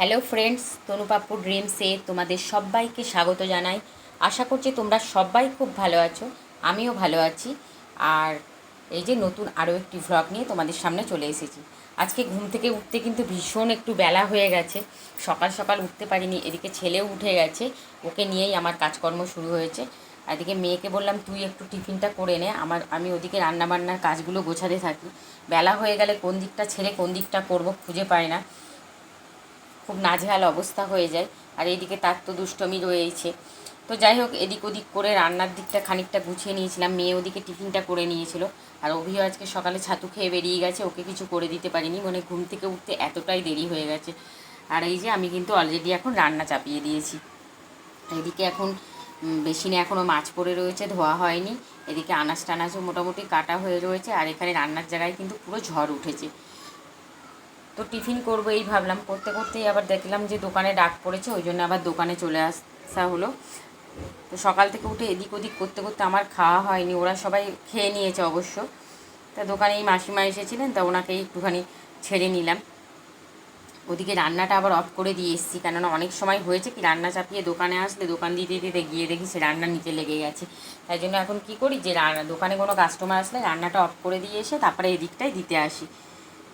Hello friends, তনুপাপ্পু ড্রিমসে তোমাদের সবাইকে স্বাগত জানাই। আশা করছি তোমরা সবাই খুব ভালো আছো, আমিও ভালো আছি। আর এই যে নতুন আরও একটি ভ্লগ নিয়ে তোমাদের সামনে চলে এসেছি। আজকে ঘুম থেকে উঠতে কিন্তু ভীষণ একটু বেলা হয়ে গেছে, সকাল সকাল উঠতে পারিনি। এদিকে ছেলেও উঠে গেছে, ওকে নিয়েই আমার কাজকর্ম শুরু হয়েছে। এদিকে মেয়েকে বললাম তুই একটু টিফিনটা করে নে, আমি ওদিকে রান্নাবান্নার কাজগুলো গোছাতে থাকি। বেলা হয়ে গেলে কোন দিকটা ছেড়ে কোন দিকটা করব খুঁজে পাই না, খুব নাজেহাল অবস্থা হয়ে যায়। আর এইদিকে তার তো দুষ্টমি রয়েছে। তো যাই হোক, এদিক ওদিক করে রান্নার দিকটা খানিকটা গুছিয়ে নিয়েছিলাম, মেয়ে ওদিকে টিফিনটা করে নিয়েছিল। আর অভিও আজকে সকালে ছাতু খেয়ে বেরিয়ে গেছে, ওকে কিছু করে দিতে পারিনি, মানে ঘুম থেকে উঠতে এতটাই দেরি হয়ে গেছে। আর এই যে আমি কিন্তু অলরেডি এখন রান্না চাপিয়ে দিয়েছি। এদিকে এখন বেসিনে এখনও মাছ পড়ে রয়েছে, ধোয়া হয়নি। এদিকে আনাজ টানাজও মোটামুটি কাটা হয়ে রয়েছে। আর এখানে রান্নার জায়গায় কিন্তু পুরো ঝড় উঠেছে। তো টিফিন করবো এই ভাবলাম, করতে করতেই আবার দেখলাম যে দোকানে ডাক পড়েছে, ওই জন্য আবার দোকানে চলে আসা হলো। তো সকাল থেকে উঠে এদিক ওদিক করতে করতে আমার খাওয়া হয়নি, ওরা সবাই খেয়ে নিয়েছে অবশ্য। তা দোকানে এই মাসিমা এসেছিলেন, তা ওনাকে একটুখানি ছেড়ে নিলাম। ওদিকে রান্নাটা আবার অফ করে দিয়ে এসেছি, কেননা অনেক সময় হয়েছে কি রান্না চাপিয়ে দোকানে আসলে দোকান দিতে দিতে গিয়ে দেখি সে রান্না নিচে লেগে গেছে। তাই জন্য এখন কি করি, যে দোকানে কোনো কাস্টমার আসলে রান্নাটা অফ করে দিয়ে এসে তারপরে এদিকটাই দিতে আসি,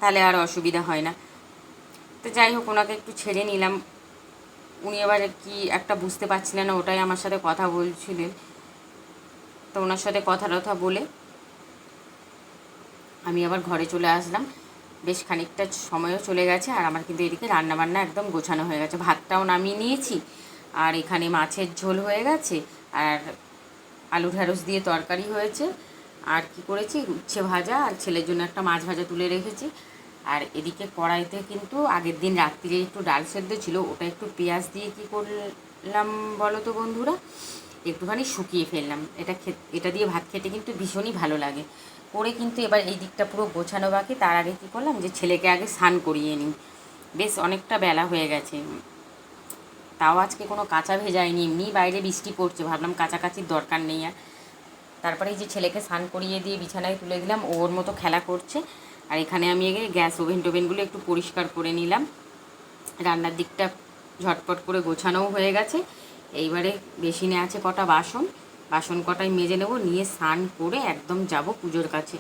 তাহলে আর অসুবিধা হয় না। তো যাই হোক, ওনাকে একটু ছেড়ে নিলাম। উনি এবার কি একটা বুঝতে পারছিলেন না, ওটাই আমার সাথে কথা বলছিলেন। তো ওনার সাথে কথা টথা বলে আমি আবার ঘরে চলে আসলাম। বেশ খানিকটা সময়ও চলে গেছে, আর আমার কিন্তু এদিকে রান্নাবান্না একদম গোছানো হয়ে গেছে। ভাতটাও নামিয়ে নিয়েছি, আর এখানে মাছের ঝোল হয়ে গেছে, আর আলু ঢ্যাঁড়স দিয়ে তরকারি হয়েছে। আর কি করেছি, উচ্ছে ভাজা, আর ছেলের জন্য একটা মাছ ভাজা তুলে রেখেছি। আর এদিকে কড়াইতে কিন্তু আগের দিন রাত্রিরে একটু ডাল সেদ্ধ ছিল, ওটা একটু পেঁয়াজ দিয়ে কি করলাম বলো তো বন্ধুরা, একটুখানি শুকিয়ে ফেললাম। এটা দিয়ে ভাত খেতে কিন্তু ভীষণই ভালো লাগে। করে কিন্তু এবার এই দিকটা পুরো গোছানো বাকি। তার আগে কী করলাম, যে ছেলেকে আগে স্নান করিয়ে নিই, বেশ অনেকটা বেলা হয়ে গেছে। তাও আজকে কোনো কাঁচা ভেজায়নি, এমনি বাইরে বৃষ্টি পড়ছে, ভাবলাম কাচাকাচির দরকার নেই আর। তারপরে এই যে ছেলেকে স্নান করিয়ে দিয়ে বিছানায় তুলে দিলাম, ওর মতো খেলা করছে। আর এখানে আমি আগে গ্যাস টোভেনগুলো একটু পরিষ্কার করে নিলাম। রান্নার দিকটা ঝটপট করে গোছানোও হয়ে গেছে। এইবারে বেসিনে আছে কটা বাসন কটাই মেজে নেব, নিয়ে স্নান করে একদম যাব পুজোর কাছে।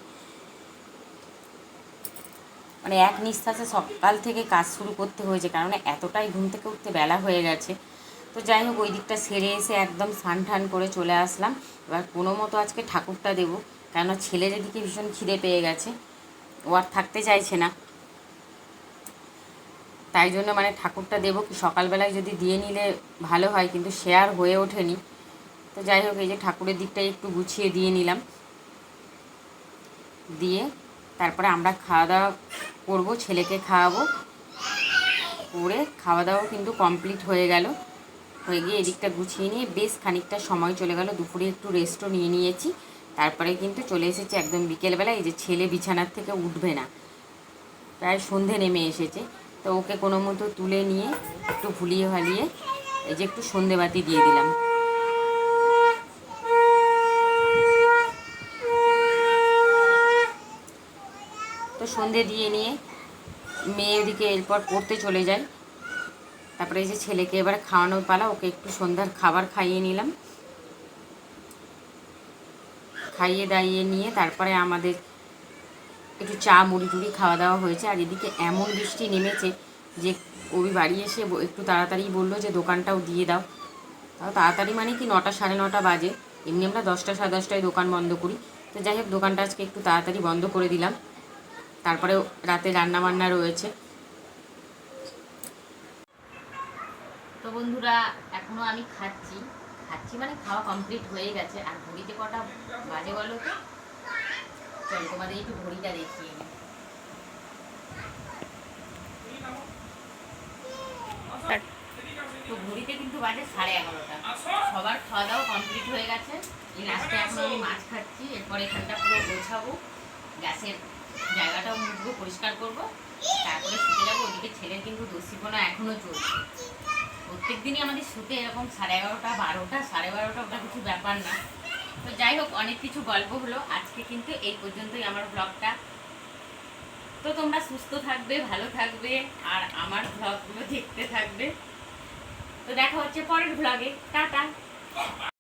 মানে এক নিঃশ্বাসে সকাল থেকে কাজ শুরু করতে হয়েছে, কারণ এতটাই ঘুম থেকে উঠতে বেলা হয়ে গেছে। তো যাই হোক, ওই দিকটা সেরে এসে একদম স্নান টান করে চলে আসলাম। এবার কোনো মতো আজকে ঠাকুরটা দেবো, কেননা ছেলের এদিকে ভীষণ খিদে পেয়ে গেছে, ও আর থাকতে চাইছে না। তাই জন্য মানে ঠাকুরটা দেবো কি সকালবেলায় যদি দিয়ে নিলে ভালো হয়, কিন্তু সে আর হয়ে ওঠেনি। তো যাই হোক, এই যে ঠাকুরের দিকটাই একটু গুছিয়ে দিয়ে নিলাম, দিয়ে তারপরে আমরা খাওয়া দাওয়া করবো, ছেলেকে খাওয়াবো। করে খাওয়া দাওয়াও কিন্তু কমপ্লিট হয়ে গেল। হয়ে গিয়ে এদিকটা গুছিয়ে নিয়ে বেশ খানিকটা সময় চলে গেল, দুপুরে একটু রেস্টও নিয়ে নিয়েছি। তারপরে কিন্তু চলে এসেছি একদম বিকেলবেলা। এই যে ছেলে বিছানার থেকে উঠবে না, প্রায় সন্ধে নেমে এসেছে। তো ওকে কোনো মতো তুলে নিয়ে একটু ভুলিয়ে ভালিয়ে এই যে একটু সন্ধেবাতি দিয়ে দিলাম। তো সন্ধে দিয়ে নিয়ে মেয়ে ওদিকে এরপর পড়তে চলে যায়। তারপরে এই যে ছেলেকে এবার খাওয়ানোর পালা, ওকে একটু সন্ধ্যার খাবার খাইয়ে নিলাম। খাইয়ে দাইয়ে নিয়ে তারপরে আমাদের একটু চা মুড়ি টুড়ি খাওয়া দাওয়া হয়েছে। আর এদিকে এমন বৃষ্টি নেমেছে যে ওই বাড়ি এসে একটু তাড়াতাড়ি বললো যে দোকানটাও দিয়ে দাও। তাও তাড়াতাড়ি মানে কি 9টা সাড়ে 9টা বাজে, এমনি আমরা 10টা সাড়ে 10টায় দোকান বন্ধ করি। তো যাই হোক, দোকানটা আজকে একটু তাড়াতাড়ি বন্ধ করে দিলাম। তারপরে রাতে রান্নাবান্না রয়েছে। তো বন্ধুরা, এখনও আমি খাচ্ছি মানে খাওয়া কমপ্লিট হয়ে গেছে। আর ঘড়িতে কটা বাজে বলো তো, চলো তোমাদের একটু ঘড়িটা দেখিয়ে নিই। তো ঘড়িতে কিন্তু বাজে 11:30। সবার খাওয়া দাওয়া কমপ্লিট হয়ে গেছে। এই লাস্টে এখন আমি মাছ খাচ্ছি, এরপর এখানটা পুরো গোছাবো, গ্যাসের জায়গাটাও মুছবো, পরিষ্কার করবো, তারপরে শুতে যাবো। ওদিকে ছেলের কিন্তু দস্যিপনা এখনও চলছে। প্রত্যেক দিনই আমাদের শুতে এরকম 11:30 12টা 12:30, ওটা কিছু ব্যাপার না। তো যাই হোক, অনেক কিছু গল্প হলো আজকে, কিন্তু এই পর্যন্তই আমার ব্লগটা। তো তোমরা সুস্থ থাকবে, ভালো থাকবে, আর আমার ব্লগগুলো দেখতে থাকবে। লাগবে। তো দেখা হচ্ছে পরের ভ্লগে। টাটা।